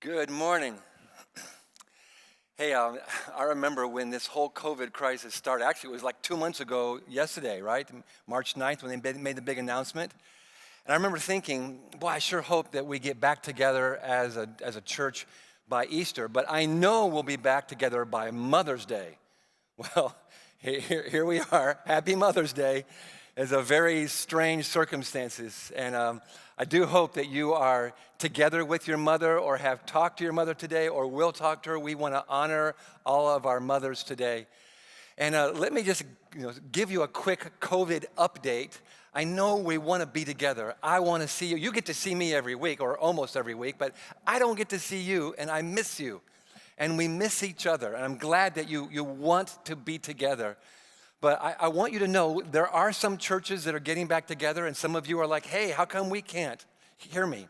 Good morning. Hey, I remember when this whole COVID crisis started. Actually, it was like 2 months ago yesterday, right? March 9th when they made the big announcement. And I remember thinking, boy, I sure hope that we get back together as a church by Easter. But I know we'll be back together by Mother's Day. Well, here we are. Happy Mother's Day. It's a very strange circumstances. And I do hope that you are together with your mother or have talked to your mother today or will talk to her. We want to honor all of our mothers today. And let me just give you a quick COVID update. I know we want to be together. I want to see you. You get to see me every week or almost every week, but I don't get to see you, and I miss you. And we miss each other. And I'm glad that you want to be together. But I want you to know there are some churches that are getting back together, and some of you are like, hey, how come we can't? Hear me.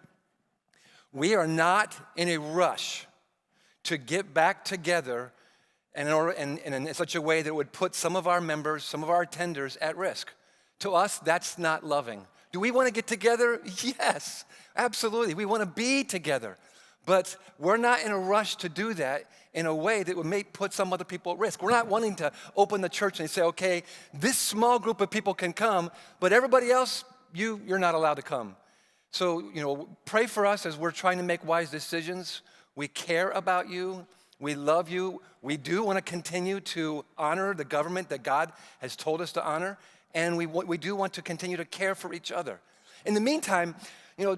We are not in a rush to get back together in such a way that would put some of our members, some of our attenders at risk. To us, that's not loving. Do we want to get together? Yes, absolutely. We want to be together. But we're not in a rush to do that in a way that would put some other people at risk. We're not wanting to open the church and say, okay, this small group of people can come, but everybody else, you're not allowed to come. So, pray for us as we're trying to make wise decisions. We care about you. We love you. We do want to continue to honor the government that God has told us to honor, and we do want to continue to care for each other. In the meantime,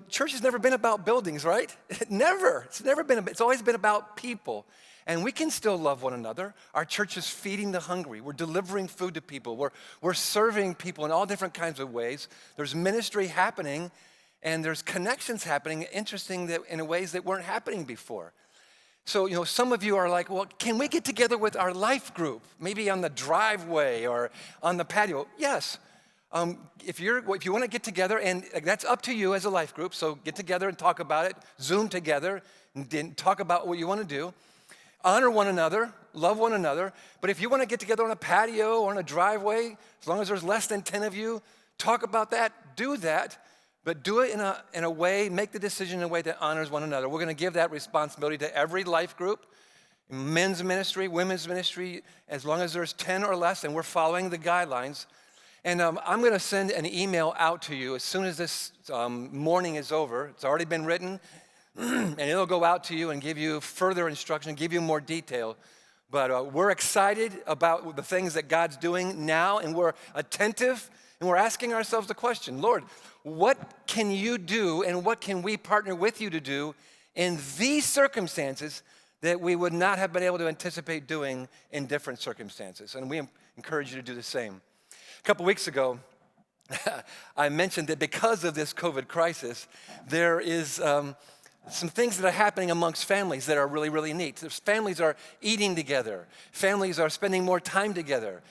church has never been about buildings, right? Never. It's always been about people. And we can still love one another. Our church is feeding the hungry. We're delivering food to people. We're serving people in all different kinds of ways. There's ministry happening, and there's connections happening, interesting that in ways that weren't happening before. So, some of you are like, well, can we get together with our life group? Maybe on the driveway or on the patio? Yes. If you want to get together, and that's up to you as a life group, so get together and talk about it, Zoom together, and talk about what you want to do. Honor one another, love one another, but if you want to get together on a patio or on a driveway, as long as there's less than 10 of you, talk about that, do that, but do it in a way, make the decision in a way that honors one another. We're going to give that responsibility to every life group, men's ministry, women's ministry, as long as there's 10 or less, and we're following the guidelines. And I'm going to send an email out to you as soon as this morning is over. It's already been written, and it'll go out to you and give you further instruction, give you more detail. But we're excited about the things that God's doing now, and we're attentive, and we're asking ourselves the question, Lord, what can you do, and what can we partner with you to do in these circumstances that we would not have been able to anticipate doing in different circumstances? And we encourage you to do the same. A couple weeks ago, I mentioned that because of this COVID crisis, there is some things that are happening amongst families that are really, really neat. Families are eating together. Families are spending more time together.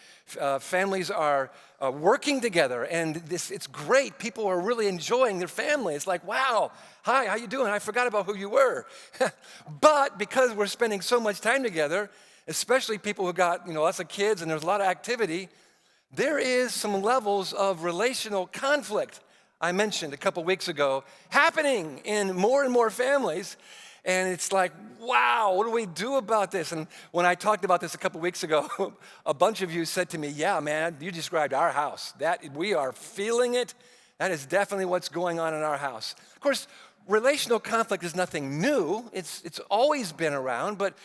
Families are working together, and it's great. People are really enjoying their family. It's like, wow, hi, how you doing? I forgot about who you were. But because we're spending so much time together, especially people who got lots of kids and there's a lot of activity, there is some levels of relational conflict I mentioned a couple weeks ago happening in more and more families. And it's like, wow, what do we do about this? And when I talked about this a couple weeks ago, a bunch of you said to me, yeah, man, you described our house. That we are feeling it. That is definitely what's going on in our house. Of course, relational conflict is nothing new. It's always been around, but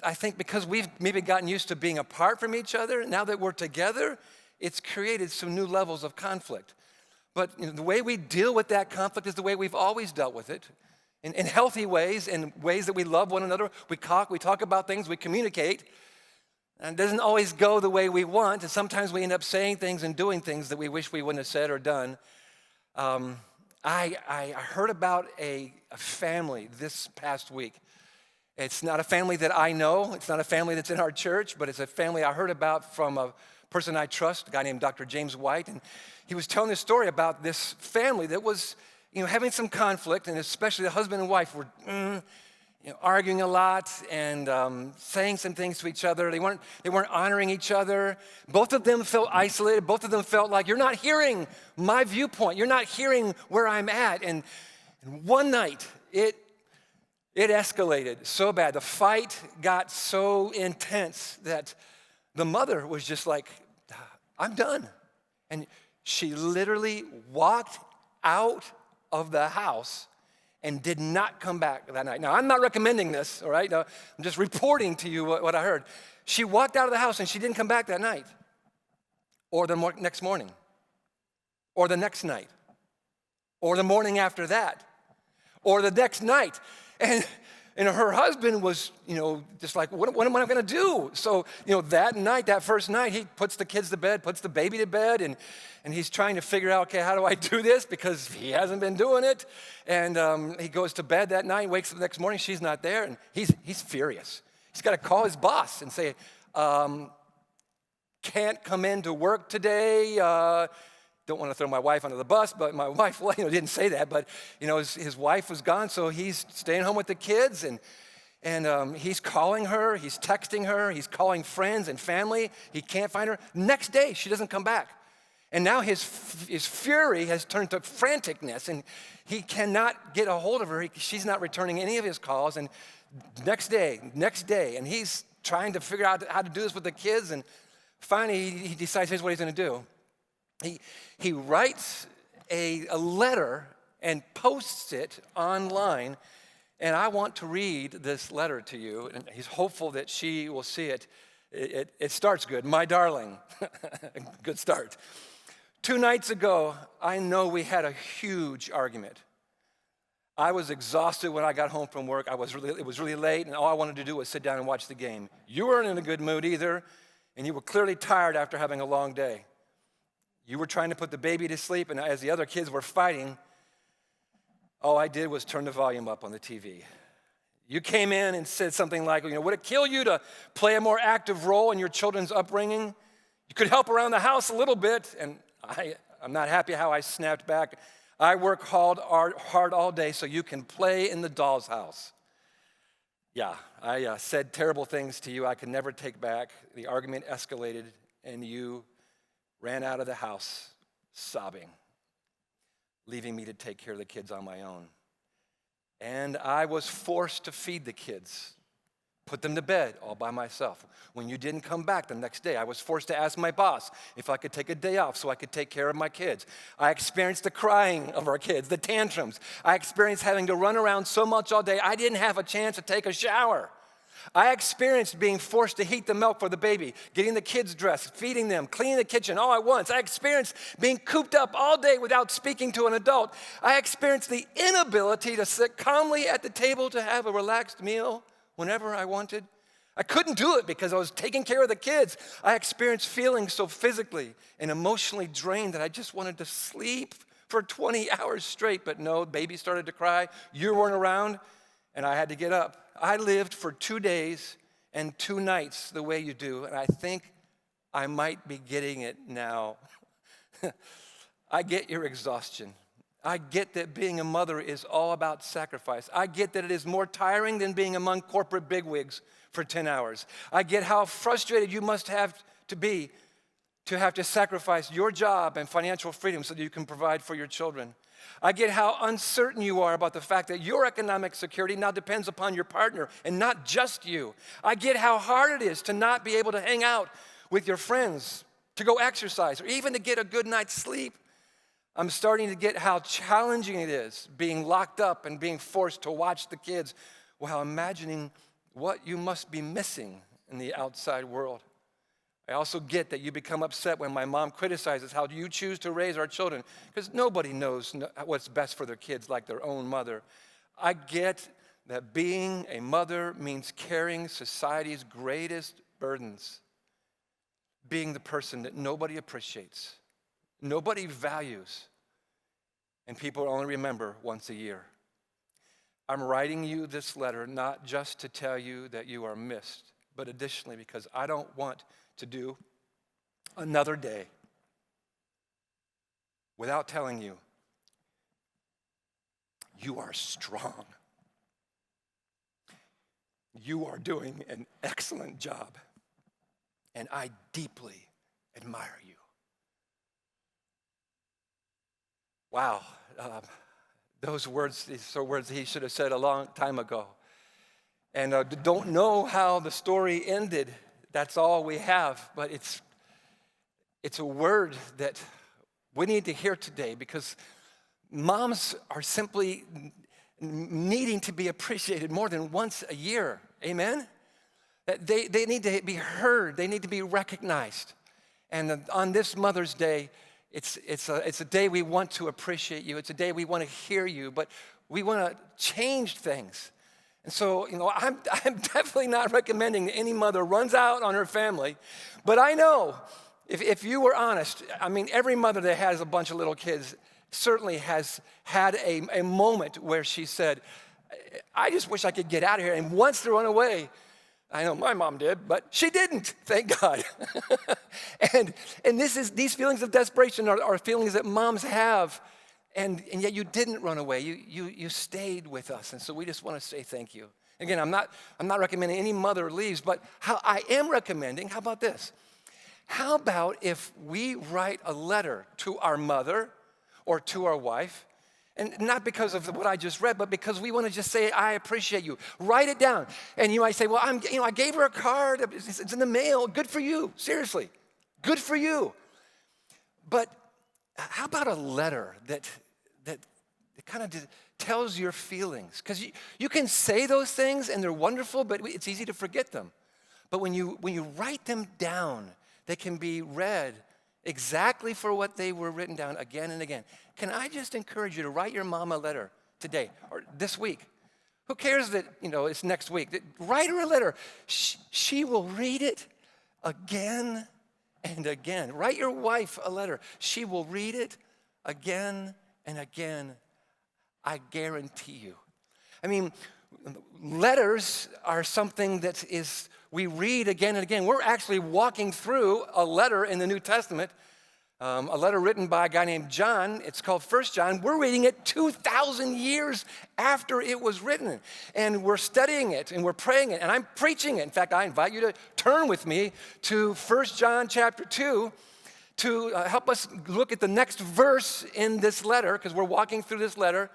I think because we've maybe gotten used to being apart from each other, now that we're together, it's created some new levels of conflict. But the way we deal with that conflict is the way we've always dealt with it, in healthy ways, in ways that we love one another. We talk about things, we communicate, and it doesn't always go the way we want, and sometimes we end up saying things and doing things that we wish we wouldn't have said or done. I heard about a family this past week. It's not a family that I know. It's not a family that's in our church, but it's a family I heard about from a person I trust, a guy named Dr. James White. And he was telling this story about this family that was, having some conflict, and especially the husband and wife were arguing a lot and saying some things to each other. They weren't honoring each other. Both of them felt isolated. Both of them felt like, you're not hearing my viewpoint. You're not hearing where I'm at. And one night, it It escalated so bad. The fight got so intense that the mother was just like, I'm done. And she literally walked out of the house and did not come back that night. Now, I'm not recommending this, all right? No, I'm just reporting to you what I heard. She walked out of the house and she didn't come back that night, or the next morning, or the next night, or the morning after that, or the next night. And her husband was, just like, what am I going to do? So, that night, that first night, he puts the kids to bed, puts the baby to bed, and he's trying to figure out, okay, how do I do this? Because he hasn't been doing it. And he goes to bed that night, wakes up the next morning, she's not there, and he's furious. He's got to call his boss and say, can't come into work today. Don't want to throw my wife under the bus, but my wife didn't say that. But his wife was gone, so he's staying home with the kids, and he's calling her, he's texting her, he's calling friends and family. He can't find her. Next day, she doesn't come back, and now his fury has turned to franticness, and he cannot get a hold of her. She's not returning any of his calls, and next day, and he's trying to figure out how to do this with the kids, and finally he decides here's what he's going to do. He writes a letter and posts it online, and I want to read this letter to you, and he's hopeful that she will see it. It starts good. My darling, good start. 2 nights ago, I know we had a huge argument. I was exhausted when I got home from work. It was really late, and all I wanted to do was sit down and watch the game. You weren't in a good mood either, and you were clearly tired after having a long day. You were trying to put the baby to sleep, and as the other kids were fighting, all I did was turn the volume up on the TV. You came in and said something like, would it kill you to play a more active role in your children's upbringing? You could help around the house a little bit, and I'm not happy how I snapped back. I work hard all day so you can play in the doll's house. Yeah, I said terrible things to you I could never take back. The argument escalated, and you ran out of the house sobbing, leaving me to take care of the kids on my own. And I was forced to feed the kids, put them to bed all by myself. When you didn't come back the next day, I was forced to ask my boss if I could take a day off so I could take care of my kids. I experienced the crying of our kids, the tantrums. I experienced having to run around so much all day, I didn't have a chance to take a shower. I experienced being forced to heat the milk for the baby, getting the kids dressed, feeding them, cleaning the kitchen all at once. I experienced being cooped up all day without speaking to an adult. I experienced the inability to sit calmly at the table to have a relaxed meal whenever I wanted. I couldn't do it because I was taking care of the kids. I experienced feeling so physically and emotionally drained that I just wanted to sleep for 20 hours straight. But no, baby started to cry. You weren't around, and I had to get up. I lived for 2 days and 2 nights the way you do, and I think I might be getting it now. I get your exhaustion. I get that being a mother is all about sacrifice. I get that it is more tiring than being among corporate bigwigs for 10 hours. I get how frustrated you must have to be to have to sacrifice your job and financial freedom so that you can provide for your children. I get how uncertain you are about the fact that your economic security now depends upon your partner and not just you. I get how hard it is to not be able to hang out with your friends, to go exercise, or even to get a good night's sleep. I'm starting to get how challenging it is being locked up and being forced to watch the kids while imagining what you must be missing in the outside world. I also get that you become upset when my mom criticizes how you choose to raise our children, because nobody knows what's best for their kids like their own mother. I get that being a mother means carrying society's greatest burdens, being the person that nobody appreciates, nobody values, and people only remember once a year. I'm writing you this letter not just to tell you that you are missed, but additionally because I don't want to do another day without telling you, you are strong. You are doing an excellent job, and I deeply admire you. Wow, these are words he should have said a long time ago. and don't know how the story ended. That's all we have, but it's a word that we need to hear today, because moms are simply needing to be appreciated more than once a year. Amen? That they need to be heard. They need to be recognized. And on this Mother's Day, it's a day we want to appreciate you. It's a day we want to hear you, but we want to change things. And so, I'm definitely not recommending that any mother runs out on her family. But I know, if you were honest, I mean, every mother that has a bunch of little kids certainly has had a moment where she said, I just wish I could get out of here, and wants to run away. I know my mom did, but she didn't, thank God. and these feelings of desperation are feelings that moms have, and yet you didn't run away. You stayed with us, and so we just want to say thank you. Again, I'm not recommending any mother leaves, but how I am recommending, how about this? How about if we write a letter to our mother or to our wife, and not because of what I just read, but because we want to just say, I appreciate you. Write it down. And you might say, well, I gave her a card. It's in the mail. Good for you. Seriously. Good for you. But how about a letter that kind of tells your feelings? Because you can say those things, and they're wonderful, but it's easy to forget them. But when you write them down, they can be read exactly for what they were written down again and again. Can I just encourage you to write your mom a letter today or this week? Who cares that, it's next week? Write her a letter. She will read it again and again. Write your wife a letter. She will read it again and again. I guarantee you. I mean, letters are something that we read again and again. We're actually walking through a letter in the New Testament, a letter written by a guy named John. It's called 1 John. We're reading it 2,000 years after it was written. And we're studying it, and we're praying it, and I'm preaching it. In fact, I invite you to turn with me to 1 John chapter 2 to help us look at the next verse in this letter, because we're walking through this letter.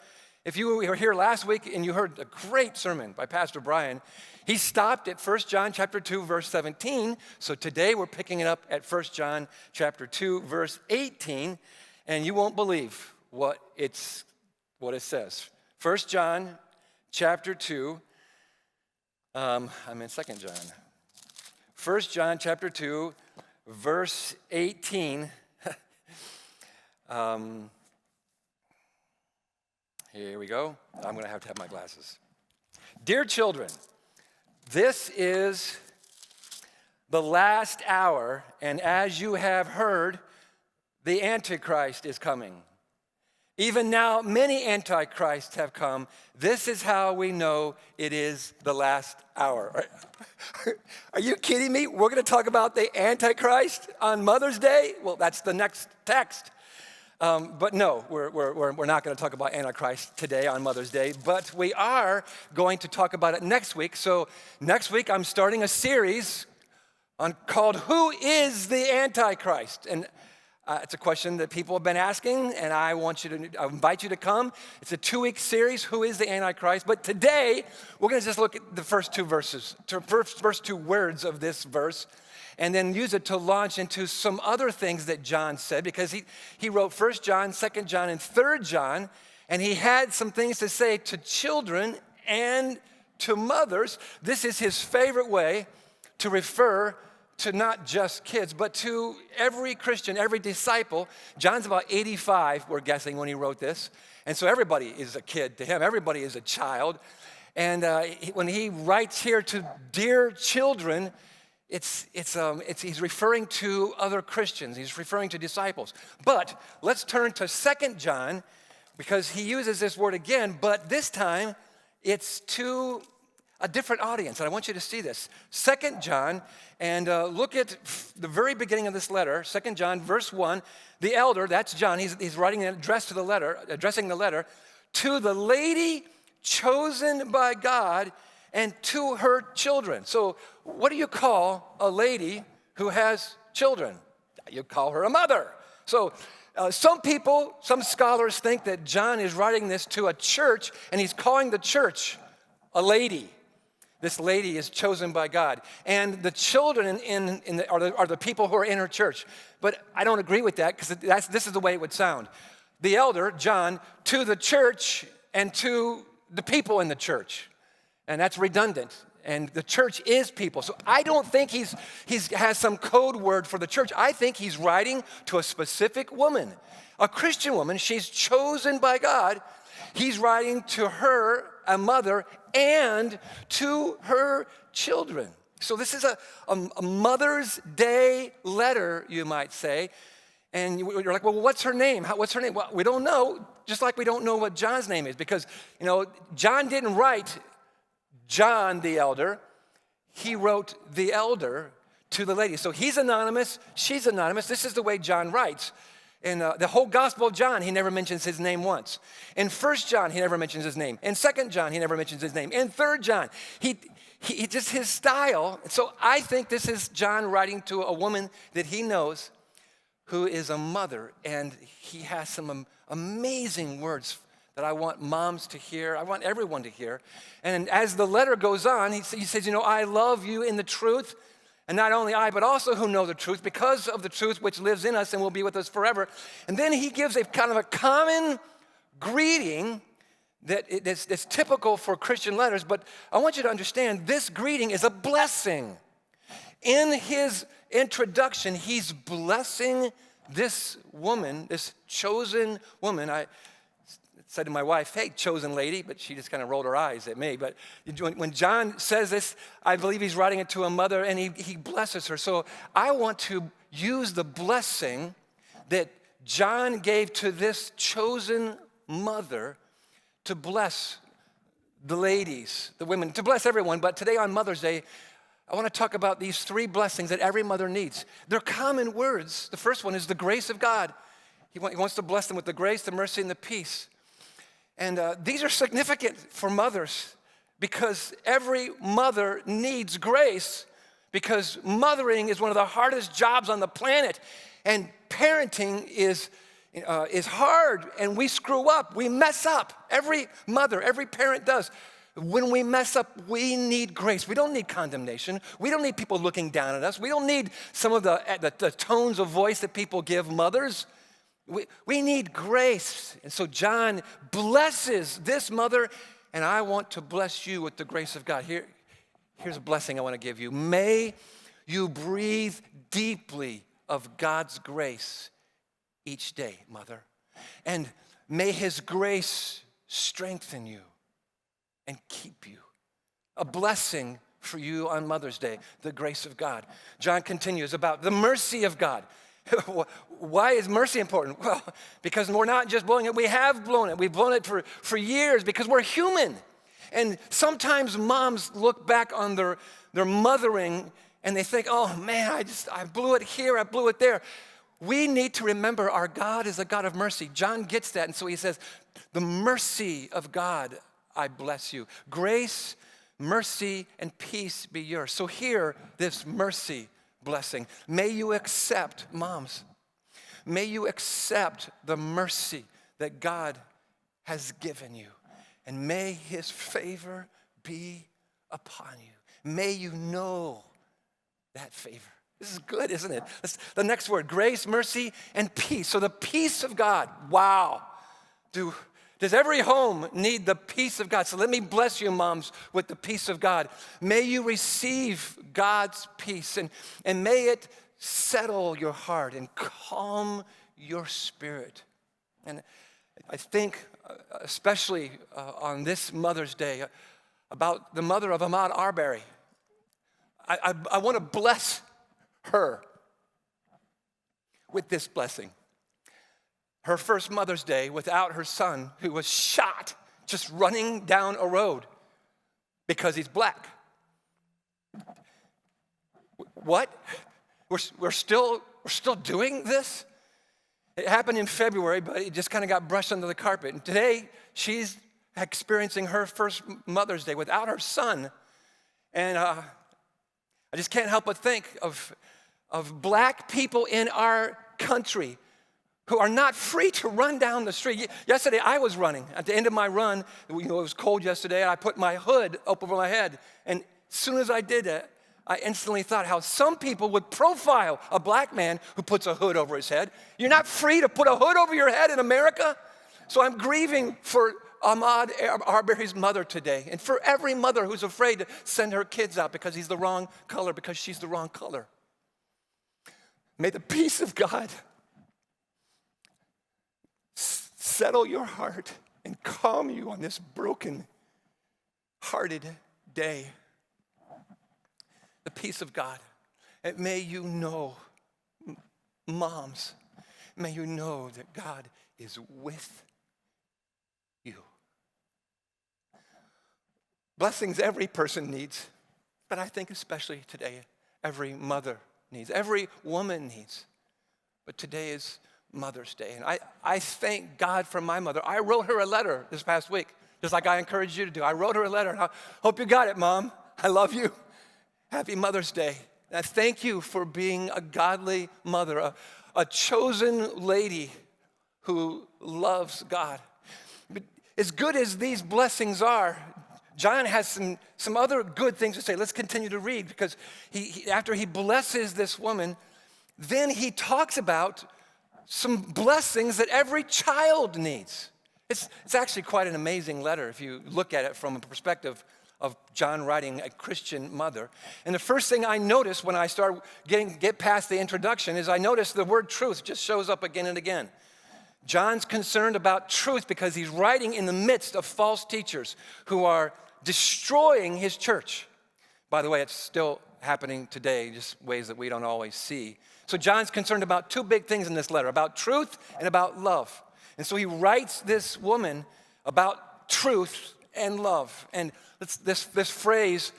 If you were here last week and you heard a great sermon by Pastor Brian, he stopped at 1 John chapter 2, verse 17. So today we're picking it up at 1 John chapter 2, verse 18. And you won't believe what it says. 1 John chapter 2, I'm in 2 John. 1 John chapter 2, verse 18. Here we go. I'm going to have my glasses. Dear children, this is the last hour, and as you have heard, the Antichrist is coming. Even now, many Antichrists have come. This is how we know it is the last hour. Are you kidding me? We're going to talk about the Antichrist on Mother's Day? Well, that's the next text. But no, we're not going to talk about Antichrist today on Mother's Day, but we are going to talk about it next week. So next week, I'm starting a series called Who is the Antichrist? And it's a question that people have been asking, and I invite you to come. It's a 2-week series, Who is the Antichrist? But today, we're going to just look at the first two words of this verse, and then use it to launch into some other things that John said, because he wrote 1 John, 2 John, and 3 John, and he had some things to say to children and to mothers. This is his favorite way to refer to not just kids, but to every Christian, every disciple. John's about 85, we're guessing, when he wrote this. And so everybody is a kid to him. Everybody is a child. And when he writes here to dear children, he's referring to other Christians. He's referring to disciples. But let's turn to 2 John, because he uses this word again, but this time it's to a different audience. And I want you to see this. 2 John, and look at the very beginning of this letter, 2 John, verse 1. The elder, that's John, he's writing an address to the letter, addressing the letter, to the lady chosen by God and to her children. So what do you call a lady who has children? You call her a mother. So some scholars think that John is writing this to a church, and he's calling the church a lady. This lady is chosen by God. And the children are the people who are in her church. But I don't agree with that because this is the way it would sound. The elder, John, to the church and to the people in the church. And that's redundant. And the church is people. So I don't think he has some code word for the church. I think he's writing to a specific woman, a Christian woman. She's chosen by God. He's writing to her, a mother, and to her children. So this is a Mother's Day letter, you might say. And you're like, well, what's her name? What's her name? Well, we don't know, just like we don't know what John's name is. Because, John didn't write John the elder. He wrote the elder to the lady. So he's anonymous, she's anonymous. This is the way John writes. In the whole Gospel of John, he never mentions his name once. In 1 John, he never mentions his name. In 2 John, he never mentions his name. In 3 John, he just his style. So I think this is John writing to a woman that he knows who is a mother. And he has some amazing words that I want moms to hear. I want everyone to hear. And as the letter goes on, he says, I love you in the truth. And not only I, but also who know the truth, because of the truth which lives in us and will be with us forever. And then he gives a kind of a common greeting that's typical for Christian letters. But I want you to understand, this greeting is a blessing. In his introduction, he's blessing this woman, this chosen woman. I said to my wife, hey, chosen lady, but she just kind of rolled her eyes at me. But when John says this, I believe he's writing it to a mother, and he blesses her. So I want to use the blessing that John gave to this chosen mother to bless the ladies, the women, to bless everyone. But today on Mother's Day, I want to talk about these 3 blessings that every mother needs. They're common words. The first one is the grace of God. He wants to bless them with the grace, the mercy, and the peace. And these are significant for mothers because every mother needs grace, because mothering is one of the hardest jobs on the planet. And parenting is hard, and we screw up. We mess up. Every mother, every parent does. When we mess up, we need grace. We don't need condemnation. We don't need people looking down at us. We don't need some of the tones of voice that people give mothers. We need grace. And so John blesses this mother, and I want to bless you with the grace of God. Here's a blessing I want to give you. May you breathe deeply of God's grace each day, mother. And may his grace strengthen you and keep you. A blessing for you on Mother's Day, the grace of God. John continues about the mercy of God. Why is mercy important? Well, because we're not just blowing it. We have blown it. We've blown it for years because we're human. And sometimes moms look back on their mothering and they think, oh man, I blew it here, I blew it there. We need to remember our God is a God of mercy. John gets that, and so he says, the mercy of God, I bless you. Grace, mercy, and peace be yours. So hear this mercy blessing. May you accept, moms, may you accept the mercy that God has given you. And may his favor be upon you. May you know that favor. This is good, isn't it? That's the next word, grace, mercy, and peace. So the peace of God, wow. Does every home need the peace of God? So let me bless you, moms, with the peace of God. May you receive God's peace, and may it settle your heart and calm your spirit. And I think, especially on this Mother's Day, about the mother of Ahmaud Arbery. I want to bless her with this blessing. Her first Mother's Day without her son, who was shot just running down a road because he's black. What? We're still doing this? It happened in February, but it just kind of got brushed under the carpet. And today, she's experiencing her first Mother's Day without her son. And I just can't help but think of black people in our country who are not free to run down the street. Yesterday, I was running. At the end of my run, it was cold yesterday, and I put my hood up over my head, and as soon as I did that, I instantly thought how some people would profile a black man who puts a hood over his head. You're not free to put a hood over your head in America? So I'm grieving for Ahmaud Arbery's mother today, and for every mother who's afraid to send her kids out because he's the wrong color, because she's the wrong color. May the peace of God settle your heart and calm you on this broken-hearted day. The peace of God. And may you know, moms, may you know that God is with you. Blessings every person needs, but I think especially today, every mother needs, every woman needs. But today is Mother's Day, and I thank God for my mother. I wrote her a letter this past week, just like I encouraged you to do. I wrote her a letter, and I hope you got it, Mom. I love you. Happy Mother's Day. And I thank you for being a godly mother, a chosen lady who loves God. But as good as these blessings are, John has some other good things to say. Let's continue to read, because after he blesses this woman, then he talks about some blessings that every child needs. It's actually quite an amazing letter if you look at it from a perspective of John writing a Christian mother. And the first thing I noticed when I get past the introduction is I noticed the word truth just shows up again and again. John's concerned about truth because he's writing in the midst of false teachers who are destroying his church. By the way, it's still happening today, just ways that we don't always see. So John's concerned about two big things in this letter, about truth and about love. And so he writes this woman about truth and love. And this phrase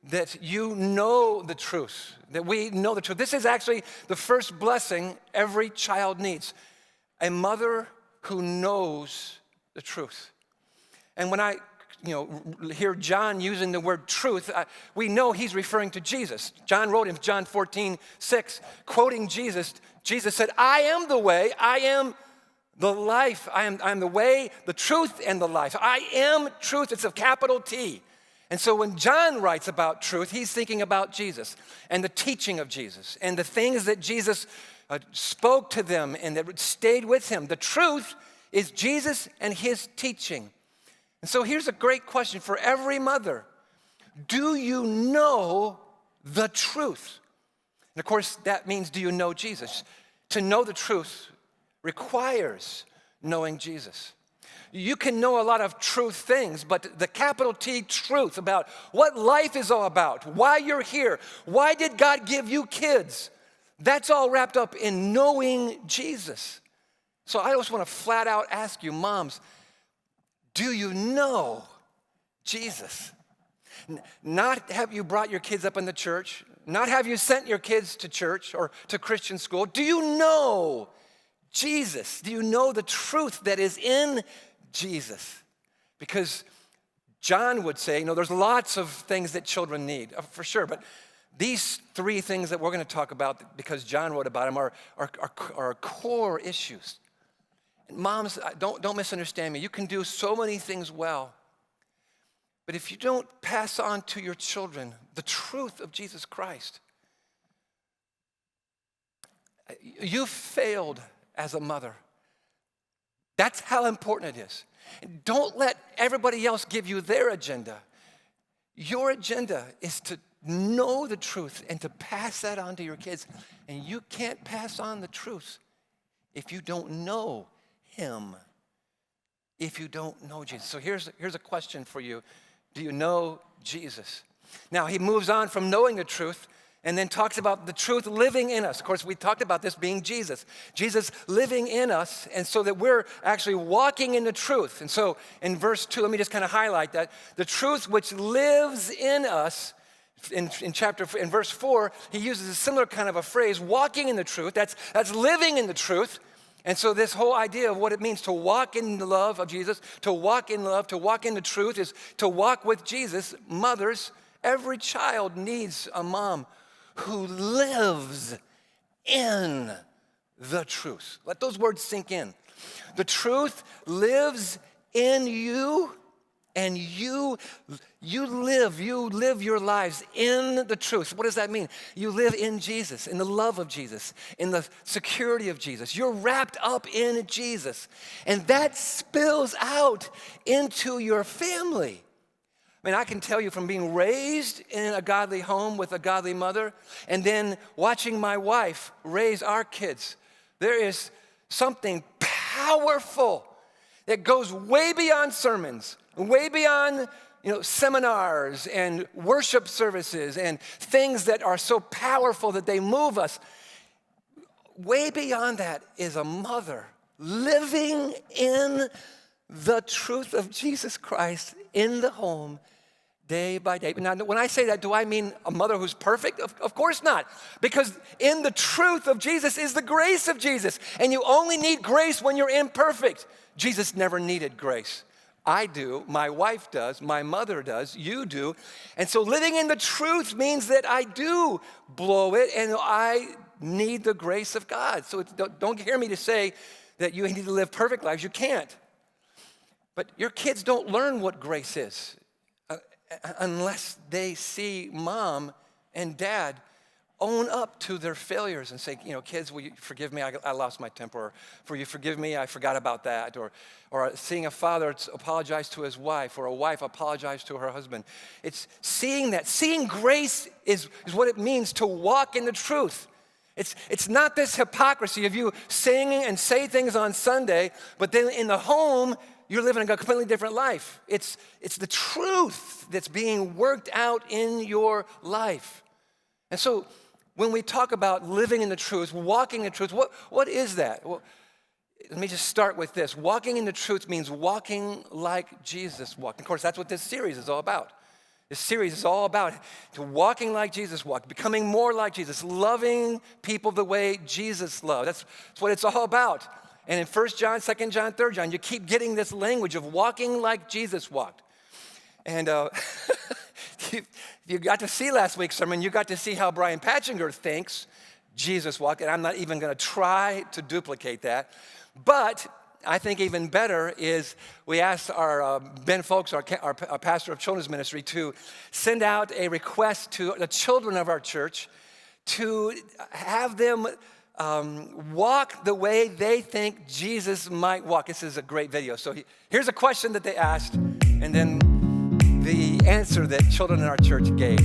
that you know the truth, that we know the truth. This is actually the first blessing every child needs. A mother who knows the truth. And when I hear John using the word truth, we know he's referring to Jesus. John wrote in John 14:6, quoting Jesus, Jesus said, I am the way, I am the life, I am the way, the truth, and the life. I am truth, it's a capital T. And so when John writes about truth, he's thinking about Jesus and the teaching of Jesus and the things that Jesus spoke to them and that stayed with him. The truth is Jesus and his teaching. And so here's a great question for every mother. Do you know the truth? And of course, that means, do you know Jesus? To know the truth requires knowing Jesus. You can know a lot of truth things, but the capital T truth about what life is all about, why you're here, why did God give you kids, that's all wrapped up in knowing Jesus. So I just want to flat out ask you, moms, do you know Jesus? Not have you brought your kids up in the church, not have you sent your kids to church or to Christian school. Do you know Jesus? Do you know the truth that is in Jesus? Because John would say, there's lots of things that children need, for sure, but these three things that we're going to talk about, because John wrote about them, are core issues. Moms, don't misunderstand me. You can do so many things well. But if you don't pass on to your children the truth of Jesus Christ, you failed as a mother. That's how important it is. Don't let everybody else give you their agenda. Your agenda is to know the truth and to pass that on to your kids. And you can't pass on the truth if you don't know him, if you don't know Jesus. So here's a question for you. Do you know Jesus? Now, he moves on from knowing the truth and then talks about the truth living in us. Of course, we talked about this being Jesus. Jesus living in us, and so that we're actually walking in the truth. And so in verse 2, let me just kind of highlight that. The truth which lives in us, in verse 4, he uses a similar kind of a phrase, walking in the truth. That's living in the truth. And so this whole idea of what it means to walk in the love of Jesus, to walk in love, to walk in the truth, is to walk with Jesus. Mothers, every child needs a mom who lives in the truth. Let those words sink in. The truth lives in you And you live your lives in the truth. What does that mean? You live in Jesus, in the love of Jesus, in the security of Jesus. You're wrapped up in Jesus. And that spills out into your family. I mean, I can tell you from being raised in a godly home with a godly mother and then watching my wife raise our kids, there is something powerful that goes way beyond sermons, way beyond, seminars and worship services and things that are so powerful that they move us. Way beyond that is a mother living in the truth of Jesus Christ in the home day by day. Now, when I say that, do I mean a mother who's perfect? Of course not. Because in the truth of Jesus is the grace of Jesus. And you only need grace when you're imperfect. Jesus never needed grace. I do, my wife does, my mother does, you do. And so living in the truth means that I do blow it and I need the grace of God. So don't hear me to say that you need to live perfect lives. You can't. But your kids don't learn what grace is unless they see mom and dad own up to their failures and say, kids, will you forgive me? I lost my temper. Or, will you forgive me? I forgot about that. Or seeing a father apologize to his wife or a wife apologize to her husband. It's seeing that. Seeing grace is what it means to walk in the truth. It's not this hypocrisy of you singing and say things on Sunday, but then in the home, you're living a completely different life. It's the truth that's being worked out in your life. And so when we talk about living in the truth, walking in the truth, what is that? Well, let me just start with this. Walking in the truth means walking like Jesus walked. Of course, that's what this series is all about. This series is all about walking like Jesus walked, becoming more like Jesus, loving people the way Jesus loved. That's what it's all about. And in 1 John, 2 John, 3 John, you keep getting this language of walking like Jesus walked. And you got to see last week's sermon, you got to see how Brian Patchinger thinks Jesus walked, and I'm not even going to try to duplicate that. But I think even better is we asked our Ben Folks, our pastor of children's ministry, to send out a request to the children of our church to have them walk the way they think Jesus might walk. This is a great video. So here's a question that they asked, and then the answer that children in our church gave.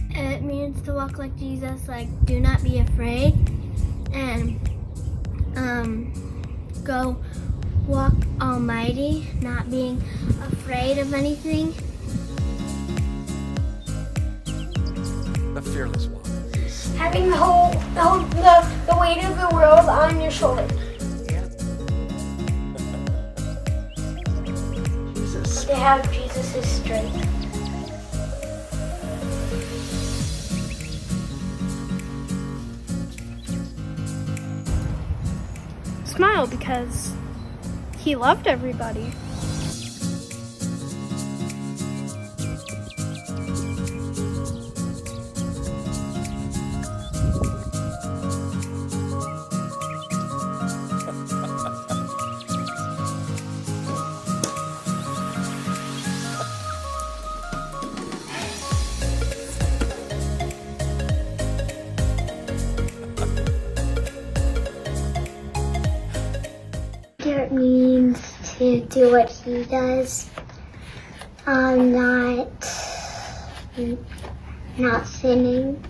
It means to walk like Jesus, like do not be afraid, and go walk almighty, not being afraid of anything. The fearless walk. Having the weight of the world on your shoulders. To have Jesus' strength. Smile because he loved everybody. It means to do what he does, not sinning.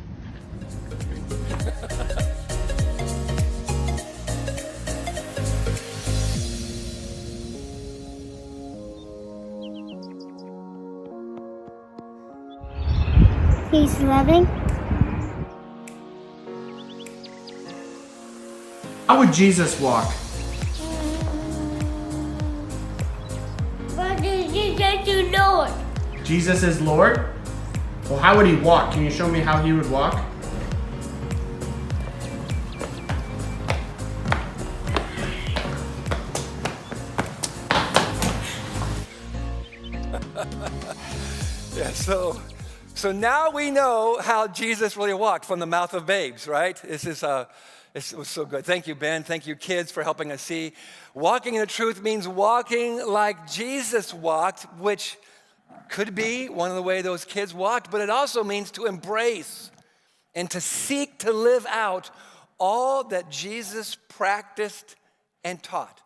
He's loving. How would Jesus walk? But Jesus is Lord. Jesus is Lord? Well, how would he walk? Can you show me how he would walk? Yeah, so So now we know how Jesus really walked from the mouth of babes, right? It was so good. Thank you, Ben. Thank you, kids, for helping us see. Walking in the truth means walking like Jesus walked, which could be one of the way those kids walked, but it also means to embrace and to seek to live out all that Jesus practiced and taught.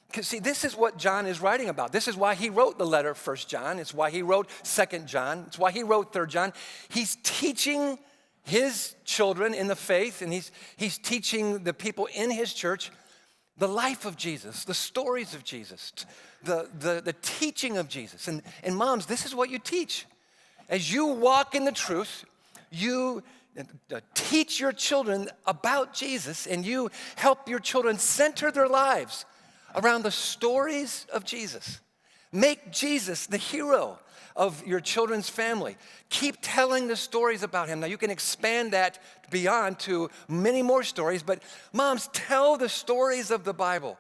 Because see, this is what John is writing about. This is why he wrote the letter 1 John. It's why he wrote 2 John. It's why he wrote 3 John. He's teaching his children in the faith, and he's teaching the people in his church the life of Jesus, the stories of Jesus, the teaching of Jesus. And moms, this is what you teach. As you walk in the truth, you teach your children about Jesus, and you help your children center their lives around the stories of Jesus. Make Jesus the hero of your children's family. Keep telling the stories about him. Now you can expand that beyond to many more stories, but moms, tell the stories of the Bible.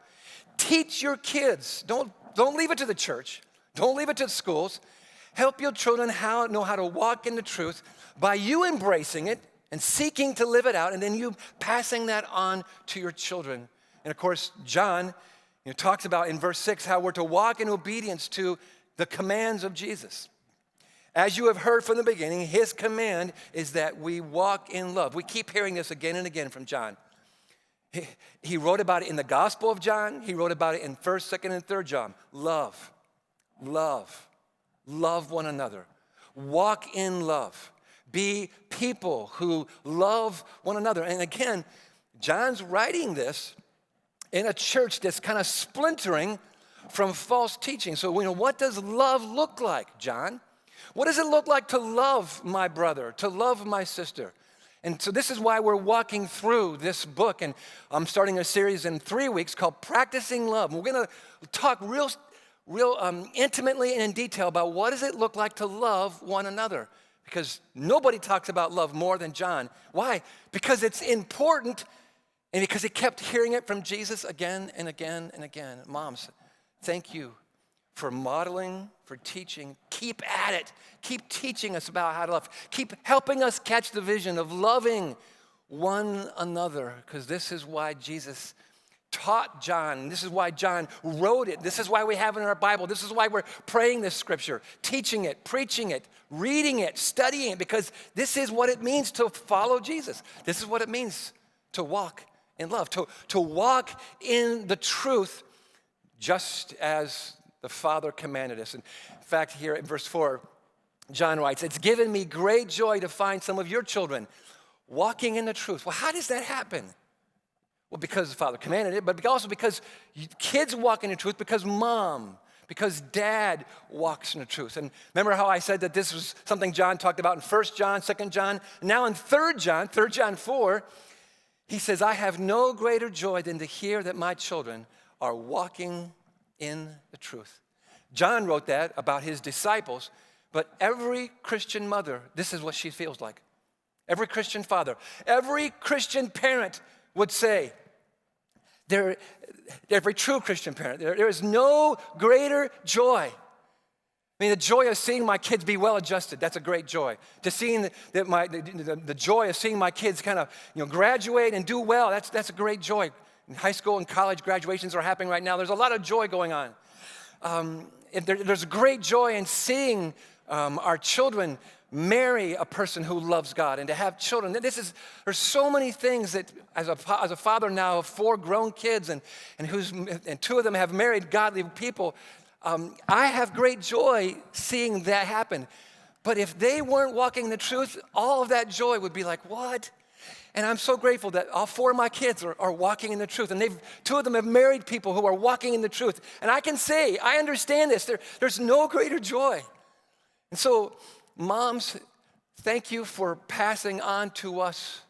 Teach your kids. Don't leave it to the church. Don't leave it to the schools. Help your children know how to walk in the truth by you embracing it and seeking to live it out, and then you passing that on to your children. And of course, John talks about in verse 6 how we're to walk in obedience to the commands of Jesus. As you have heard from the beginning, his command is that we walk in love. We keep hearing this again and again from John. He wrote about it in the Gospel of John. He wrote about it in 1st, 2nd, and 3rd John. Love one another. Walk in love. Be people who love one another. And again, John's writing this in a church that's kind of splintering from false teaching. So, what does love look like, John? What does it look like to love my brother, to love my sister? And so this is why we're walking through this book. And I'm starting a series in 3 weeks called Practicing Love. And we're going to talk real intimately and in detail about what does it look like to love one another. Because nobody talks about love more than John. Why? Because it's important. And because he kept hearing it from Jesus again and again and again. Moms, thank you for modeling, for teaching. Keep at it. Keep teaching us about how to love. Keep helping us catch the vision of loving one another. Because this is why Jesus taught John. This is why John wrote it. This is why we have it in our Bible. This is why we're praying this scripture, teaching it, preaching it, reading it, studying it. Because this is what it means to follow Jesus. This is what it means to walk in love, to walk in the truth just as the Father commanded us. And in fact, here in verse 4, John writes, "It's given me great joy to find some of your children walking in the truth." Well, how does that happen? Well, because the Father commanded it, but also because kids walk in the truth, because dad walks in the truth. And remember how I said that this was something John talked about in 1 John, 2 John, now in 3 John 4, he says, "I have no greater joy than to hear that my children are walking in the truth." John wrote that about his disciples, but every Christian mother, this is what she feels like. Every Christian father, every Christian parent would say, every true Christian parent, there is no greater joy. I mean, the joy of seeing my kids be well-adjusted, that's a great joy. To seeing the joy of seeing my kids kind of graduate and do well, that's a great joy. High school and college graduations are happening right now. There's a lot of joy going on. There's great joy in seeing our children marry a person who loves God and to have children. There's so many things that as a father now of 4 grown kids and 2 of them have married godly people, I have great joy seeing that happen. But if they weren't walking the truth, all of that joy would be like, what? And I'm so grateful that all 4 of my kids are walking in the truth. And 2 of them have married people who are walking in the truth. And I can say, I understand this. There's no greater joy. And so, moms, thank you for passing on to us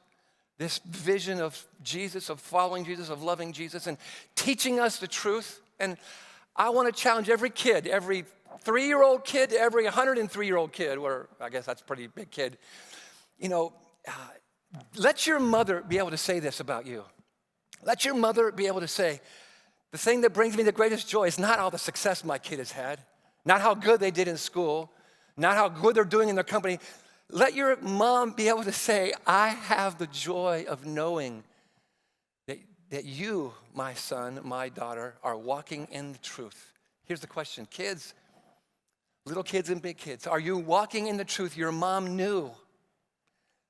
this vision of Jesus, of following Jesus, of loving Jesus, and teaching us the truth. And I want to challenge every kid, every 3-year-old kid to every 103-year-old kid, or I guess that's a pretty big kid. Let your mother be able to say this about you. Let your mother be able to say, the thing that brings me the greatest joy is not all the success my kid has had, not how good they did in school, not how good they're doing in their company. let your mom be able to say, I have the joy of knowing that you, my son, my daughter, are walking in the truth. Here's the question, kids, little kids and big kids, are you walking in the truth your mom knew,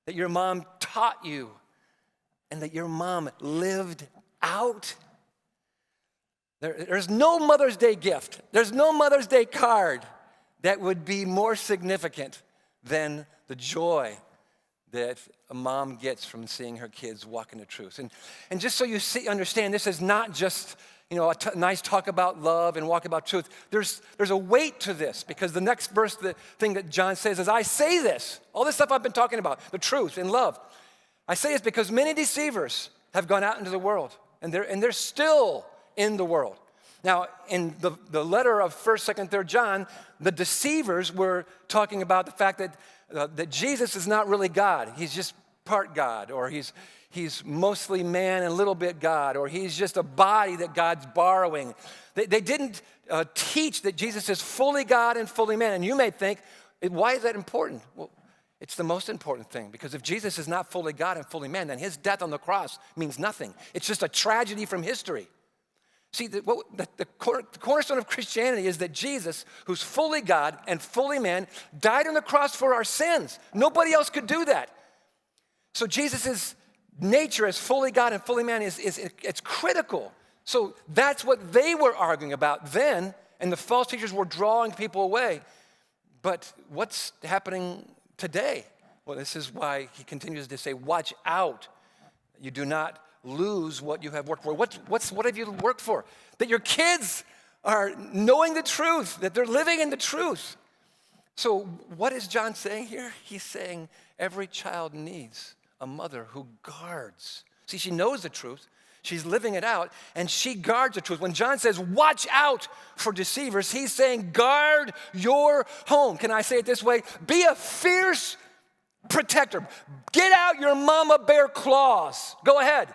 that your mom taught you, and that your mom lived out? There's no Mother's Day gift, there's no Mother's Day card that would be more significant than the joy that a mom gets from seeing her kids walk in the truth. And just so you understand, this is not just a nice talk about love and walk about truth. There's a weight to this, because the next verse, the thing that John says is, I say this, all this stuff I've been talking about, the truth and love. I say this because many deceivers have gone out into the world, and they're still in the world. Now, in the letter of 1st, 2nd, 3rd John, the deceivers were talking about the fact that Jesus is not really God. He's just part God, or he's mostly man and a little bit God, or he's just a body that God's borrowing. They didn't teach that Jesus is fully God and fully man. And you may think, why is that important? Well, it's the most important thing, because if Jesus is not fully God and fully man, then his death on the cross means nothing. It's just a tragedy from history. See, the cornerstone of Christianity is that Jesus, who's fully God and fully man, died on the cross for our sins. Nobody else could do that. So Jesus' nature as fully God and fully man it's critical. So that's what they were arguing about then, and the false teachers were drawing people away. But what's happening today? Well, this is why he continues to say, watch out. You do not lose what you have worked for. What have you worked for? That your kids are knowing the truth, that they're living in the truth. So what is John saying here? He's saying every child needs a mother who guards. See, she knows the truth. She's living it out, and she guards the truth. When John says, watch out for deceivers, he's saying, guard your home. Can I say it this way? Be a fierce protector. Get out your mama bear claws. Go ahead.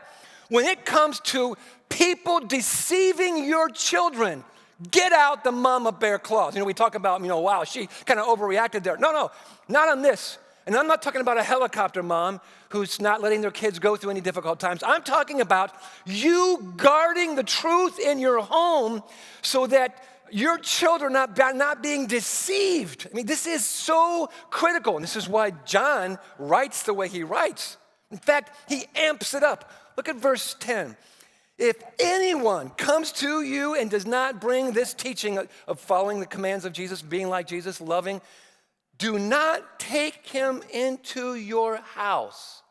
When it comes to people deceiving your children, get out the mama bear claws. We talk about, wow, she kind of overreacted there. No, not on this. And I'm not talking about a helicopter mom who's not letting their kids go through any difficult times. I'm talking about you guarding the truth in your home so that your children are not being deceived. I mean, this is so critical. And this is why John writes the way he writes. In fact, he amps it up. Look at verse 10. If anyone comes to you and does not bring this teaching of following the commands of Jesus, being like Jesus, loving, do not take him into your house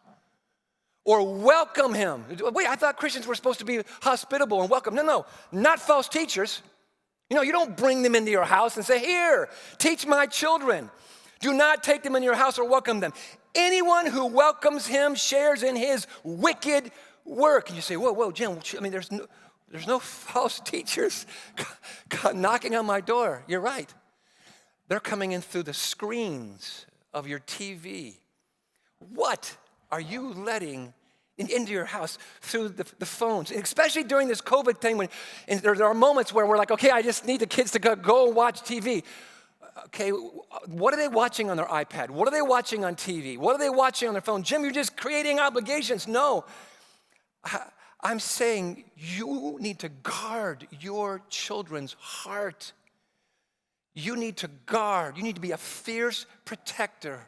or welcome him. Wait, I thought Christians were supposed to be hospitable and welcome. No, not false teachers. You don't bring them into your house and say, here, teach my children. Do not take them into your house or welcome them. Anyone who welcomes him shares in his wicked work. And you say, whoa, Jim, I mean, there's no false teachers knocking on my door. You're right. They're coming in through the screens of your TV. What are you letting into your house through the phones? And especially during this COVID thing, when there are moments where we're like, okay, I just need the kids to go watch TV. Okay, what are they watching on their iPad? What are they watching on TV? What are they watching on their phone? Jim, you're just creating obligations. No. I'm saying you need to guard your children's heart. You need to guard. You need to be a fierce protector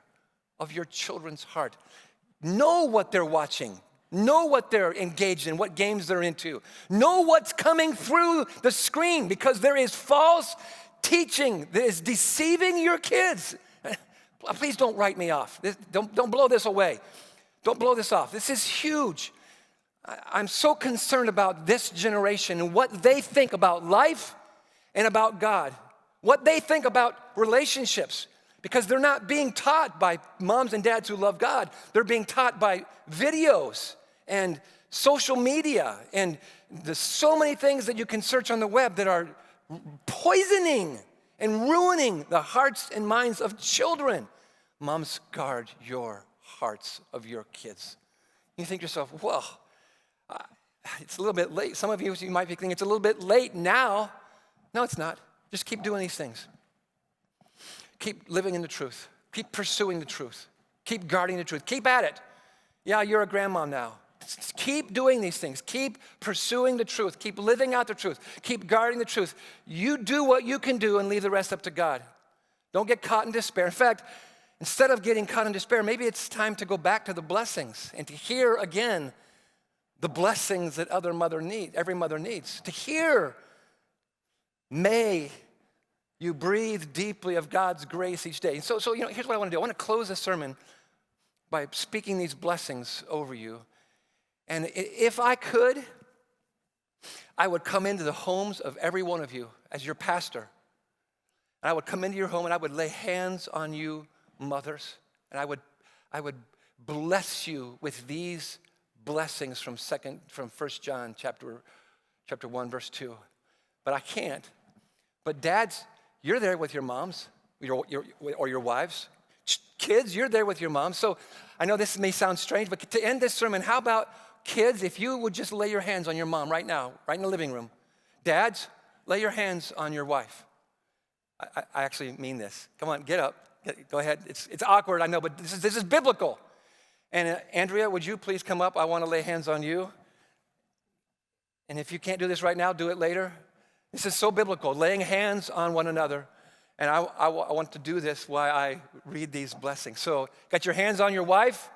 of your children's heart. Know what they're watching. Know what they're engaged in, what games they're into. Know what's coming through the screen, because there is false teaching that is deceiving your kids. Please don't write me off. Don't blow this away. Don't blow this off. This is huge. I'm so concerned about this generation and what they think about life and about God, what they think about relationships, because they're not being taught by moms and dads who love God. They're being taught by videos and social media and there's so many things that you can search on the web that are poisoning and ruining the hearts and minds of children. Moms, guard your hearts of your kids. You think to yourself, well, it's a little bit late. Some of you might be thinking it's a little bit late now. No, it's not. Just keep doing these things. Keep living in the truth. Keep pursuing the truth. Keep guarding the truth. Keep at it. Yeah, you're a grandma now. Keep doing these things. Keep pursuing the truth. Keep living out the truth. Keep guarding the truth. You do what you can do and leave the rest up to God. Don't get caught in despair. In fact, instead of getting caught in despair, maybe it's time to go back to the blessings and to hear again the blessings that every mother needs. To hear, may you breathe deeply of God's grace each day. So here's what I want to do. I want to close this sermon by speaking these blessings over you. And if I could, I would come into the homes of every one of you as your pastor. And I would come into your home and I would lay hands on you, mothers, and I would bless you with these blessings from 1 John chapter 1, verse 2. But I can't. But dads, you're there with your moms or your wives. Kids, you're there with your moms. So I know this may sound strange, but to end this sermon, how about kids, if you would just lay your hands on your mom right now, right in the living room. Dads, lay your hands on your wife. I actually mean this. Come on, get up. Go ahead. It's awkward, I know, but this is biblical. And Andrea, would you please come up? I want to lay hands on you. And if you can't do this right now, do it later. This is so biblical, laying hands on one another. And I want to do this while I read these blessings. So, got your hands on your wife?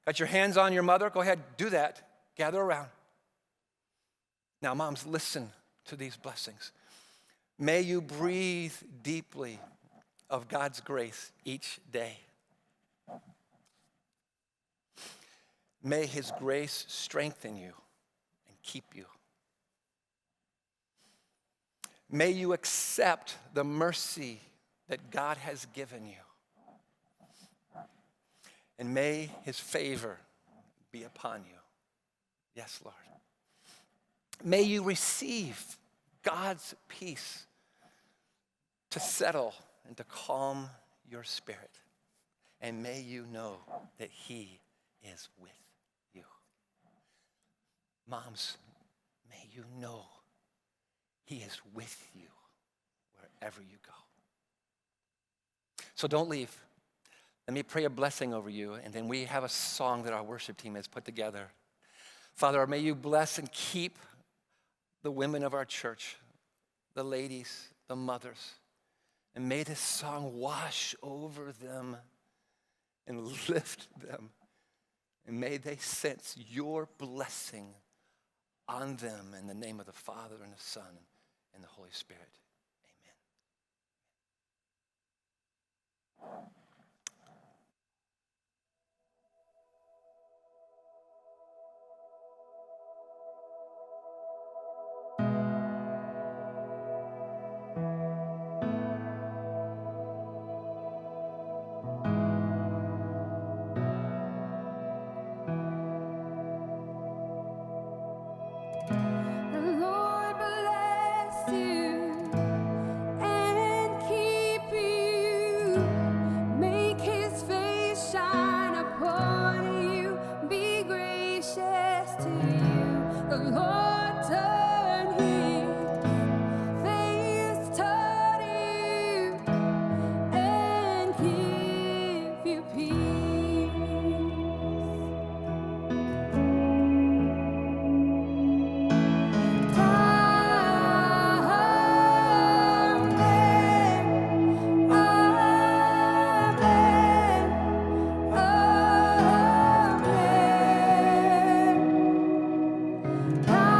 Got your hands on your mother? Go ahead, do that. Gather around. Now, moms, listen to these blessings. May you breathe deeply of God's grace each day. May his grace strengthen you and keep you. May you accept the mercy that God has given you. And may his favor be upon you. Yes, Lord. May you receive God's peace to settle and to calm your spirit. And may you know that he is with you. Moms, may you know he is with you wherever you go. So don't leave. Let me pray a blessing over you, and then we have a song that our worship team has put together. Father, may you bless and keep the women of our church, the ladies, the mothers, and may this song wash over them and lift them, and may they sense your blessing on them in the name of the Father and the Son and the Holy Spirit. Amen. God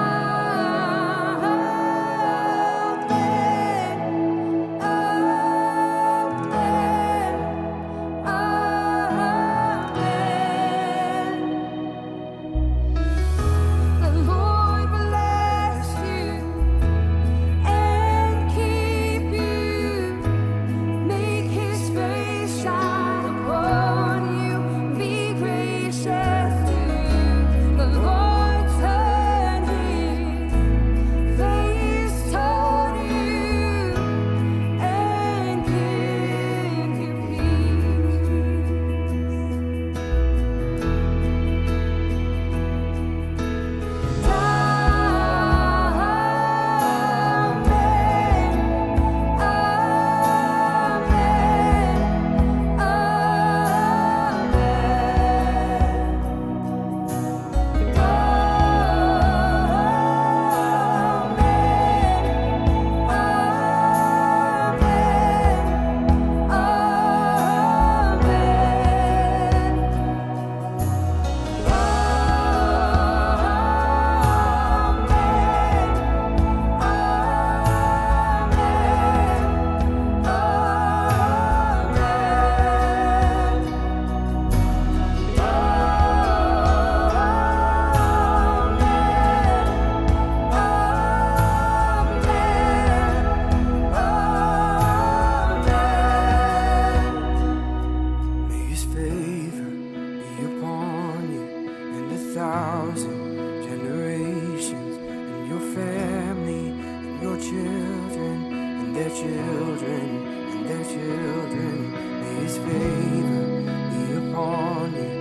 1,000 generations, and your family, and your children, and their children, and their children. May his favor be upon you,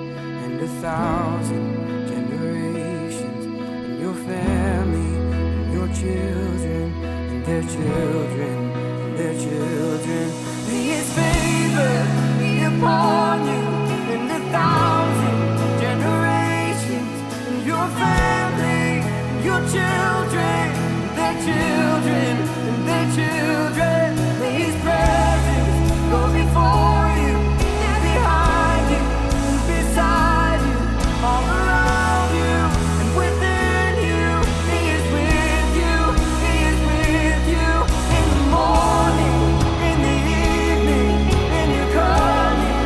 and 1,000 generations, and your family, and your children, and their children, and their children. May his favor be upon you, and 1,000 generations, and your family, and your children, and their children, and their children. May his presence go before you, and behind you, and beside you, all around you, and within you. He is with you, he is with you, in the morning, in the evening, and you're coming,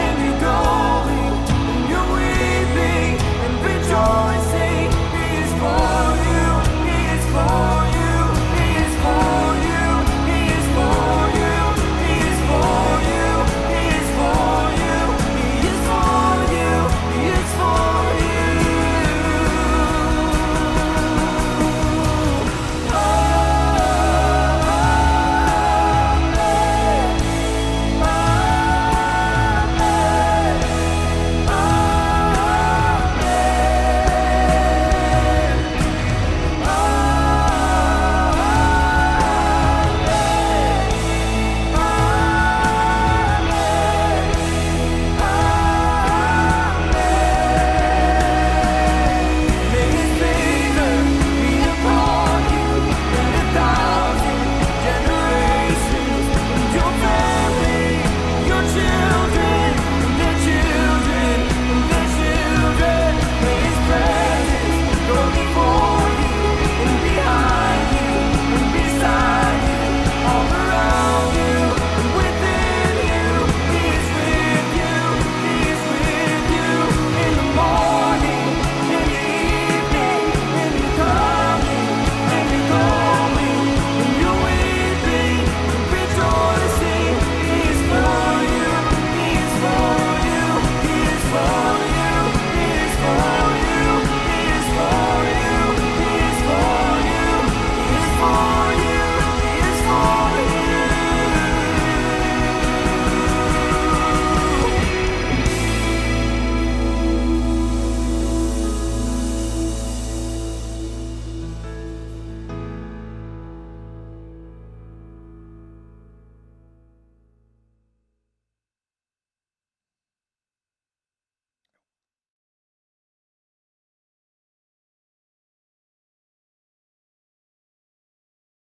and you're going, and you're weeping, and rejoicing.